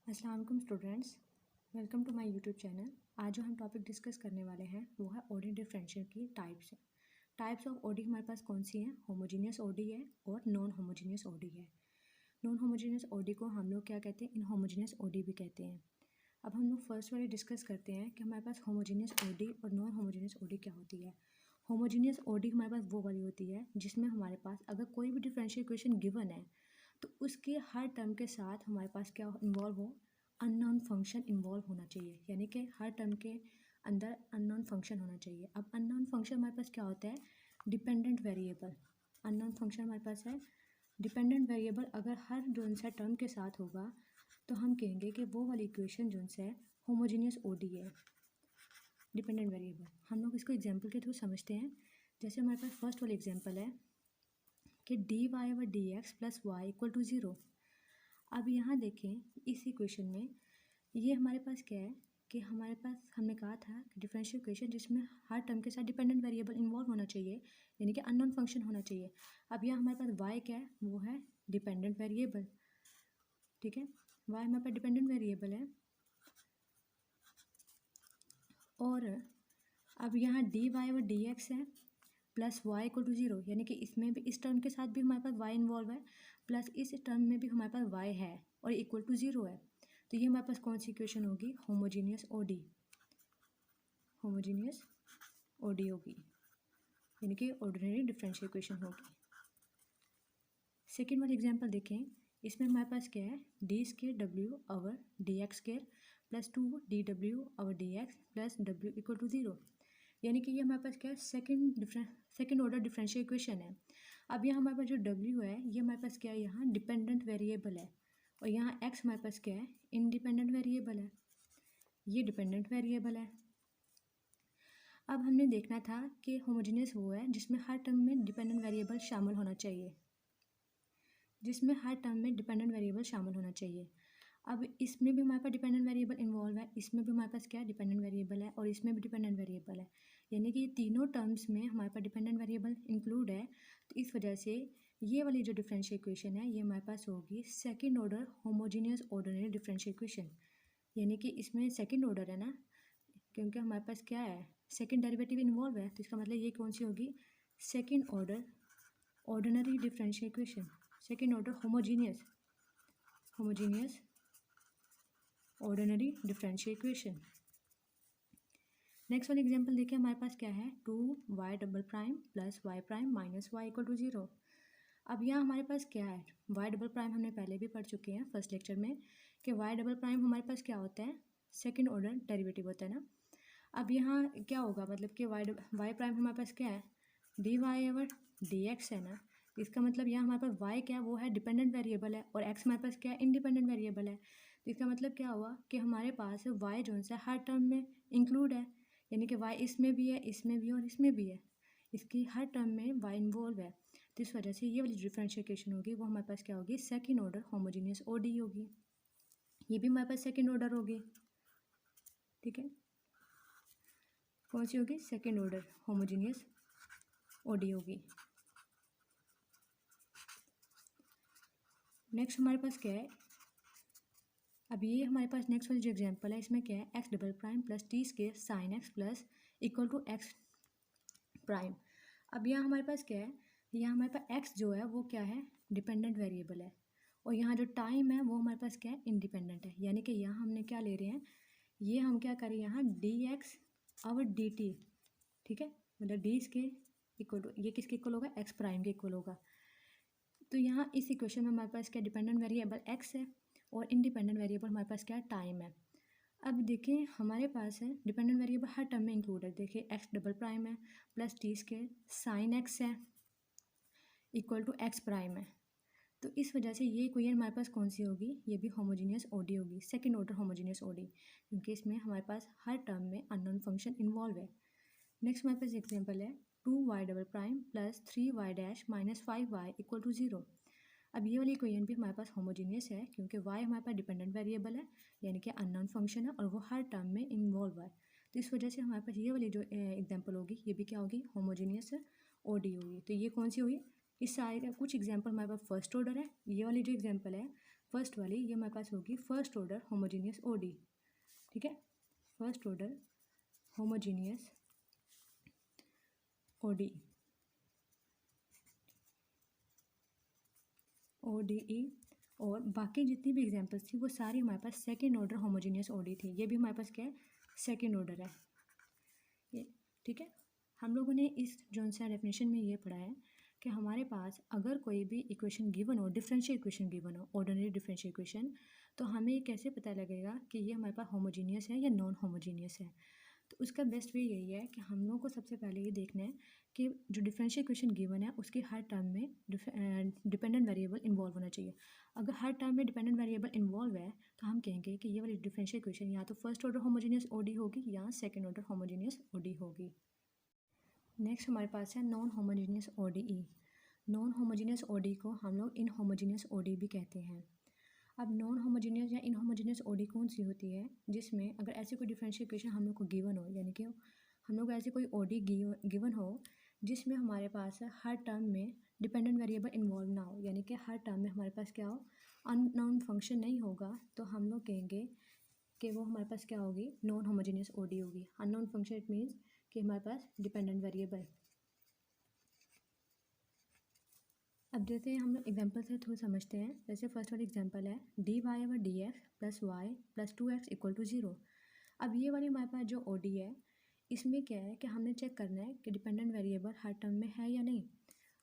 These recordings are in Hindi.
अस्सलाम वालेकुम students, welcome to my YouTube channel. आज जो हम टॉपिक डिस्कस करने वाले हैं वो है ओडी डिफरेंशियल की टाइप्स। टाइप्स ऑफ ओडी हमारे पास कौन सी हैं? होमोजीनियस ओडी है और नॉन होमोजीनियस ओडी है। नॉन होमोजीनियस ओडी को हम लोग क्या कहते हैं? इनहोमोजीनियस ओडी भी कहते हैं। अब हम लोग फर्स्ट वाली डिस्कस करते हैं कि हमारे पास होमोजीनियस ओडी और नॉन होमोजीनियस ओडी क्या होती है। होमोजीनियस ओडी हमारे पास वो वाली होती है जिसमें हमारे पास अगर कोई भी डिफरेंशियल इक्वेशन गिवन है तो उसके हर टर्म के साथ हमारे पास क्या इन्वॉल्व हो? अननोन फंक्शन इन्वॉल्व होना चाहिए, यानी कि हर टर्म के अंदर अननोन फंक्शन होना चाहिए। अब अननोन फंक्शन हमारे पास क्या होता है? Dependent variable. अननोन फंक्शन हमारे पास है डिपेंडेंट वेरिएबल। अगर हर जो सा टर्म के साथ होगा तो हम कहेंगे कि वो वाली इक्वेशन जो है होमोजीनियस ओडी है। डिपेंडेंट वेरिएबल हम लोग इसको एग्जांपल के थ्रू समझते हैं। जैसे हमारे पास फर्स्ट वाली एग्जांपल है कि d y over d x plus y equal to zero. अब यहाँ देखें इस इक्वेशन में ये हमारे पास क्या है कि हमारे पास हमने कहा था कि डिफरेंशियल इक्वेशन जिसमें हर टर्म के साथ डिपेंडेंट वेरिएबल इन्वॉल्व होना चाहिए, यानी कि अननोन फंक्शन होना चाहिए। अब यहाँ हमारे पास y क्या है? वो है डिपेंडेंट वेरिएबल। ठीक है, y हमारे पास डिपेंडेंट वेरिएबल है। और अब यहाँ डी वाई और डी एक्स है plus y equal to zero, यानी कि इसमें भी इस टर्म के साथ भी हमारे पास y इन्वॉल्व है, प्लस इस टर्म में भी हमारे पास y है और इक्वल टू ज़ीरो है। तो ये हमारे पास कौन सी इक्वेशन होगी? Homogeneous OD. होमोजीनियस ओडी होगी, यानी कि ऑर्डिनरी डिफरेंशियल इक्वेशन होगी। सेकेंड वाली एग्जांपल देखें, इसमें हमारे पास क्या है? डी स्केयर डब्ल्यू over d x square plus 2 dw over d x plus डब्ल्यू इक्वल टू ज़ीरो, यानी कि ये हमारे पास क्या है? सेकेंड ऑर्डर डिफरेंशियल इक्वेशन है। अब यहाँ हमारे पास जो डब्ल्यू है ये हमारे पास क्या है? यहाँ डिपेंडेंट वेरिएबल है और यहाँ एक्स हमारे पास क्या है? इंडिपेंडेंट वेरिएबल है। ये डिपेंडेंट वेरिएबल है। अब हमने देखना था कि होमोजीनियस वो है जिसमें हर टर्म में डिपेंडेंट वेरिएबल शामिल होना चाहिए, जिसमें हर टर्म में डिपेंडेंट वेरिएबल शामिल होना चाहिए। अब इसमें भी हमारे पास डिपेंडेंट वेरिएबल इन्वॉल्व है, इसमें भी हमारे पास क्या है? डिपेंडेंट वेरिएबल है और इसमें भी डिपेंडेंट वेरिएबल है, यानी कि ये तीनों टर्म्स में हमारे पास डिपेंडेंट वेरिएबल इंक्लूड है। तो इस वजह से ये वाली जो डिफरेंशियल इक्वेशन है ये हमारे पास होगी second order homogeneous ordinary differential equation, यानी कि इसमें सेकेंड ऑर्डर है ना, क्योंकि हमारे पास क्या है? सेकेंड डेरिवेटिव इन्वॉल्व है, तो इसका मतलब ये कौन सी होगी? Second order ordinary differential equation, second order homogeneous ordinary differential equation. Next वाली एग्जांपल देखिए, हमारे पास क्या है? 2y double prime plus y prime minus y equal to zero. अब यहाँ हमारे पास क्या है? y डबल प्राइम हमने पहले भी पढ़ चुके हैं फर्स्ट लेक्चर में कि y डबल प्राइम हमारे पास क्या होता है? सेकेंड ऑर्डर डेरिवेटिव होता है ना। अब यहाँ क्या होगा? मतलब कि y प्राइम हमारे पास क्या है? D y over d x है ना। इसका मतलब यहाँ हमारे पास y क्या है? वो है डिपेंडेंट वेरिएबल है और x हमारे पास क्या है? इंडिपेंडेंट वेरिएबल है। तो इसका मतलब क्या हुआ कि हमारे पास y जो है हर टर्म में इंक्लूड है, यानी कि y इसमें भी है, इसमें भी है और इसमें भी है। इसकी हर टर्म में y इन्वॉल्व है। तो इस वजह से ये वाली डिफरेंशिएशन होगी वो हमारे पास क्या होगी? सेकेंड ऑर्डर होमोजीनियस ओडी होगी। ये भी हमारे पास सेकेंड ऑर्डर होगी। ठीक है, कौन सी होगी? सेकेंड ऑर्डर होमोजीनियस ओडी होगी। नेक्स्ट हमारे पास क्या है? अब ये हमारे पास नेक्स्ट वाली जो एग्जांपल है इसमें क्या है? X double prime plus t square sine x plus equal to x prime. अब यहाँ हमारे पास क्या है? यहाँ हमारे पास एक्स जो है वो क्या है? डिपेंडेंट वेरिएबल है और यहाँ जो टाइम है वो हमारे पास क्या है? इंडिपेंडेंट है, यानी कि यहाँ हमने क्या ले रहे हैं? ये हम क्या करें? यहाँ डी एक्स और डी टी, ठीक है, मतलब डी इसके इक्वल टू, ये किसके इक्वल होगा? एक्स प्राइम के इक्वल होगा। तो यहाँ इस इक्वेशन में हमारे पास क्या डिपेंडेंट वेरिएबल एक्स है और इंडिपेंडेंट वेरिएबल हमारे पास क्या टाइम है। अब देखिए हमारे पास है डिपेंडेंट वेरिएबल हर टर्म में इंक्लूड है। देखिए एक्स डबल प्राइम है plus t square sine x है इक्वल टू एक्स प्राइम है। तो इस वजह से ये इक्वेशन हमारे पास कौन सी होगी? ये भी होमोजीनियस ओडी होगी, सेकेंड ऑर्डर होमोजीनियस ओडी, क्योंकि इसमें हमारे पास हर टर्म में अननोन फंक्शन इन्वॉल्व है। नेक्स्ट हमारे पास एग्जाम्पल है 2y double prime plus 3y dash minus 5y equal to zero. अब ये वाली इक्वेशन भी हमारे पास होमोजीनियस है क्योंकि y हमारे पास डिपेंडेंट वेरिएबल है, यानी कि अननोन फंक्शन है और वो हर टर्म में इन्वॉल्व है। तो इस वजह से हमारे पास ये वाली जो एग्जांपल होगी ये भी क्या होगी? होमोजीनियस ओडी होगी। तो ये कौन सी होगी? इस सारे का कुछ एग्जांपल हमारे पास फर्स्ट ऑर्डर है। ये वाली जो एग्जांपल है फर्स्ट वाली ये हमारे पास होगी फर्स्ट ऑर्डर होमोजीनियस ओडी, ठीक है, first order homogeneous OD, ODE। और बाकी जितनी भी एग्जांपल्स थी वो सारी हमारे पास सेकंड ऑर्डर होमोजीनियस ओडी थी। ये भी हमारे पास क्या है, सेकंड ऑर्डर है ये, ठीक है। हम लोगों ने इस जॉन सा डेफिनेशन में ये पढ़ा है कि हमारे पास अगर कोई भी इक्वेशन गिवन हो, डिफरेंशियल इक्वेशन गिवन हो, ऑर्डिनरी डिफरेंशियल इक्वेशन, तो हमें कैसे पता लगेगा कि ये हमारे पास होमोजीनियस है या नॉन होमोजीनियस है। तो उसका बेस्ट वे यही है कि हम लोगों को सबसे पहले ये देखना है कि जो डिफरेंशियल इक्वेशन गिवन है उसकी हर टर्म में डिपेंडेंट वेरिएबल इन्वॉल्व होना चाहिए। अगर हर टर्म में डिपेंडेंट वेरिएबल इन्वॉल्व है तो हम कहेंगे कि ये वाली डिफरेंशियल इक्वेशन या तो फर्स्ट ऑर्डर होमोजीनियस ओडी होगी या सेकंड ऑर्डर होमोजीनियस ओडी होगी। नेक्स्ट हमारे पास है non homogeneous ODE. Non homogeneous OD को हम लोग इनहोमोजीनियस ओडी भी कहते हैं। अब नॉन होमोजीनियस या इनहोमोजीनियस ओडी कौन सी होती है, जिसमें अगर ऐसी कोई डिफरेंशियल इक्वेशन हम लोग को गिवन हो, यानी कि हम लोग को ऐसी कोई ओडी गिवन हो जिसमें हमारे पास हर टर्म में डिपेंडेंट वेरिएबल इन्वॉल्व ना हो, यानी कि हर टर्म में हमारे पास क्या हो, अननोन फंक्शन नहीं होगा, तो हम लोग कहेंगे कि वो हमारे पास क्या होगी, नॉन होमोजीनियस ओडी होगी। अननोन फंक्शन इट मीन्स कि हमारे पास डिपेंडेंट वेरिएबल। अब जैसे हम लोग एग्जाम्पल से थ्रू समझते हैं। जैसे फर्स्ट वाली एग्जाम्पल है d y over d x plus y plus 2x equal to 0। अब ये वाली हमारे पास जो ओडी है इसमें क्या है कि हमने चेक करना है कि डिपेंडेंट वेरिएबल हर टर्म में है या नहीं।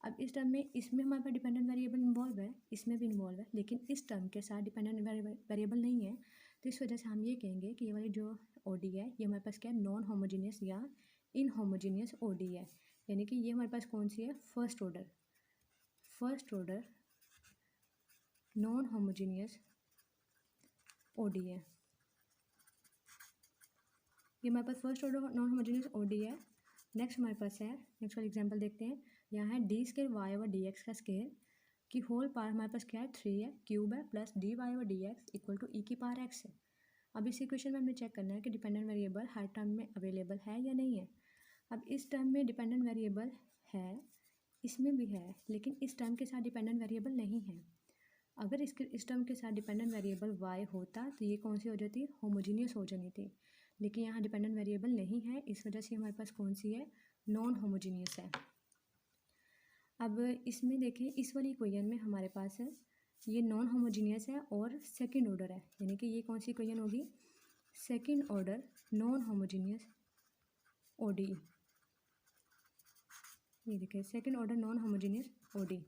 अब इस टर्म में इसमें हमारे पास डिपेंडेंट वेरिएबल इन्वॉल्व है, इसमें भी इन्वॉल्व है, लेकिन इस टर्म के साथ डिपेंडेंट वेरिएबल नहीं है। तो इस वजह से हम ये कहेंगे कि ये वाली जो ओडी है ये हमारे पास क्या है, नॉन होमोजीनियस या इनहोमोजीनियस ओडी है। यानी कि ये हमारे पास कौन सी है, first order non homogeneous ODE है। ये हमारे पास first order non homogeneous ODE है। नेक्स्ट हमारे पास है, नेक्स्ट वाला एग्जांपल देखते हैं। यहाँ है d square y over d x का स्केयर की होल पावर हमारे पास क्या है, 3 है, क्यूब है, plus d y over d x equal to e की पावर एक्स है। अब इस इक्वेशन में हमें चेक करना है कि डिपेंडेंट वेरिएबल हर टर्म में अवेलेबल है या नहीं है। अब इस टर्म में डिपेंडेंट वेरिएबल है, इसमें भी है, लेकिन इस टर्म के साथ डिपेंडेंट वेरिएबल नहीं है। अगर इस टर्म के साथ डिपेंडेंट वेरिएबल y होता तो ये कौन सी हो जाती, होमोजीनियस हो जानी थी, लेकिन यहाँ डिपेंडेंट वेरिएबल नहीं है, इस वजह से हमारे पास कौन सी है, नॉन होमोजीनियस है। अब इसमें देखें, इस वाली इक्वेशन में हमारे पास है ये नॉन होमोजीनियस है और सेकंड ऑर्डर है, यानी कि ये कौन सी इक्वेशन होगी, second order non homogeneous OD. ये देखिए second order non homogeneous OD.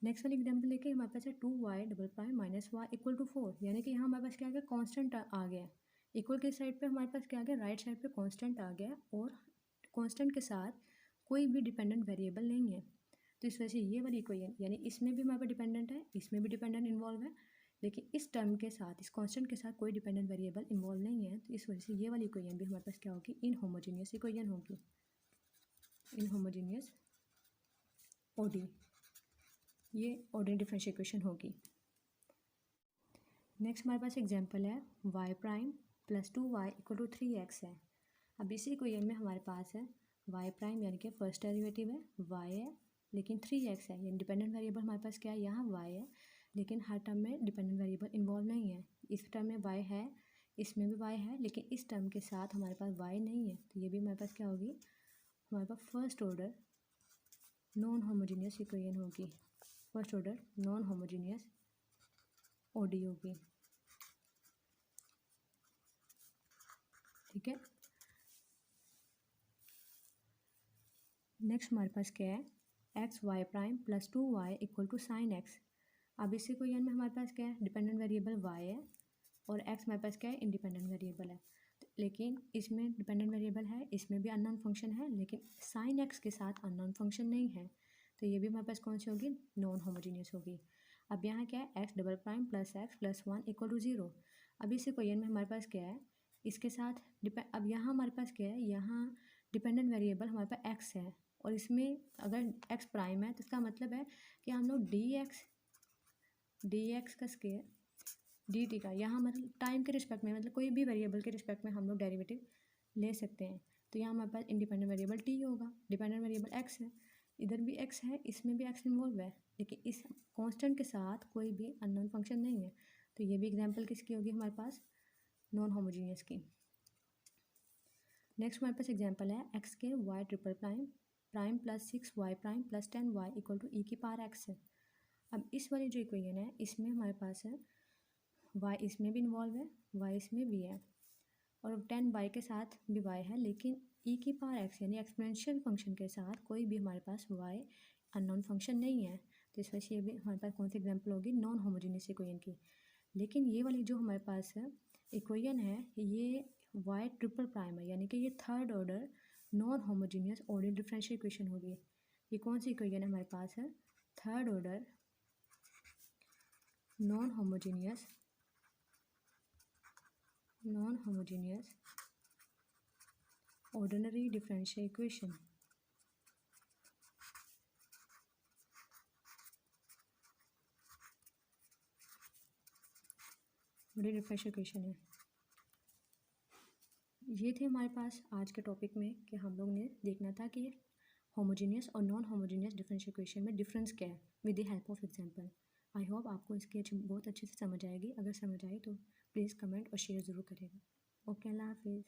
Next वाली एग्जाम्पल लेके हमारे पास है 2y double prime minus y equal to 4, यानी कि यहाँ हमारे पास क्या आ गया, कॉन्स्टेंट आ गया। इक्वल के साइड पे हमारे पास क्या आ गया, राइट साइड पे कॉन्स्टेंट आ गया, और कॉन्स्टेंट के साथ कोई भी डिपेंडेंट वेरिएबल नहीं है। तो इस वजह से ये वाली इक्वेशन, यानी इसमें भी हमारे पास डिपेंडेंट है, इसमें भी डिपेंडेंट इन्वॉल्व है, लेकिन इस टर्म के साथ, इस कॉन्स्टेंट के साथ कोई डिपेंडेंट वेरिएबल इन्वॉल्व नहीं है। तो इस वजह से ये वाली इक्वेशन भी हमारे पास क्या होगी, इनहोमोजीनियस इक्वेशन होगी, इनहोमोजीनियस ओडी, ये ऑर्डिनरी डिफरेंशियल इक्वेशन होगी। नेक्स्ट हमारे पास एग्जांपल है y prime plus 2y equal to 3x है। अब इसी इक्वेशन में हमारे पास है y प्राइम, यानी कि फर्स्ट डेरिवेटिव है, y है, लेकिन 3x है, यानी डिपेंडेंट वेरिएबल हमारे पास क्या है, यहाँ y है, लेकिन हर टर्म में डिपेंडेंट वेरिएबल इन्वॉल्व नहीं है। इस टर्म में y है, इसमें भी y है, लेकिन इस टर्म के साथ हमारे पास y नहीं है। तो ये भी हमारे पास क्या होगी, हमारे पास first order non homogeneous equation होगी, first order non homogeneous OD होगी, ठीक है। नेक्स्ट हमारे पास क्या है, x y prime plus 2y equal to sine x. अब इसी को में हमारे पास क्या है, डिपेंडेंट वेरिएबल y है और x हमारे पास क्या है, इंडिपेंडेंट वेरिएबल है। लेकिन इसमें डिपेंडेंट वेरिएबल है, इसमें भी अननोन फंक्शन है, लेकिन साइन एक्स के साथ अननोन फंक्शन नहीं है। तो ये भी हमारे पास कौन सी होगी, नॉन होमोजीनियस होगी। अब यहाँ क्या है, x double prime plus x plus 1 equal to 0। अब इस इक्वेशन में हमारे पास क्या है, इसके साथ अब यहाँ हमारे पास क्या है, यहाँ डिपेंडेंट वेरिएबल हमारे पास एक्स है, और इसमें अगर एक्स प्राइम है तो इसका मतलब है कि हम लोग डी एक्स का स्क्वायर डी टी का, यहाँ मतलब टाइम के रिस्पेक्ट में, मतलब कोई भी वेरिएबल के रिस्पेक्ट में हम लोग डेरिवेटिव ले सकते हैं। तो यहाँ हमारे पास इंडिपेंडेंट वेरिएबल टी होगा, डिपेंडेंट वेरिएबल एक्स है, इधर भी x है, इसमें भी x इन्वॉल्व है, लेकिन इस कांस्टेंट के साथ कोई भी अननोन फंक्शन नहीं है। तो ये भी एग्जांपल किसकी होगी हमारे पास, नॉन होमोजीनियस की। नेक्स्ट हमारे पास एग्जांपल है x के y triple prime prime plus 6y prime plus 10y equal to e की पावर x है। अब इस वाली जो इक्वेशन है इसमें हमारे पास है y इसमें भी इन्वॉल्व है, y इसमें भी है, और 10y के साथ भी y है, लेकिन e की पावर x यानी एक्सपोनेंशियल फंक्शन के साथ कोई भी हमारे पास y अननोन फंक्शन नहीं है। तो इस वजह से ये भी हमारे पास कौन सी एग्जांपल होगी, नॉन होमोजीनियस इक्वेशन की। लेकिन ये वाली जो हमारे पास है इक्वेशन है ये y ट्रिपल प्राइम है, यानी कि ये third order non homogeneous ordinary differential equation होगी। ये कौन सी इक्वेशन है हमारे पास है, third order non homogeneous ordinary differential equation. Ordinary differential equation है। ये थे हमारे पास आज के टॉपिक में कि हम लोग ने देखना था कि होमोजीनियस और नॉन होमोजीनियस डिफरेंशियल इक्वेशन में डिफरेंस क्या है with the help of example. I hope आपको इसकी बहुत अच्छे से समझ आएगी। अगर समझ आए तो प्लीज़ कमेंट और शेयर ज़रूर करेगा। ओके, अल्लाह हाफिज़।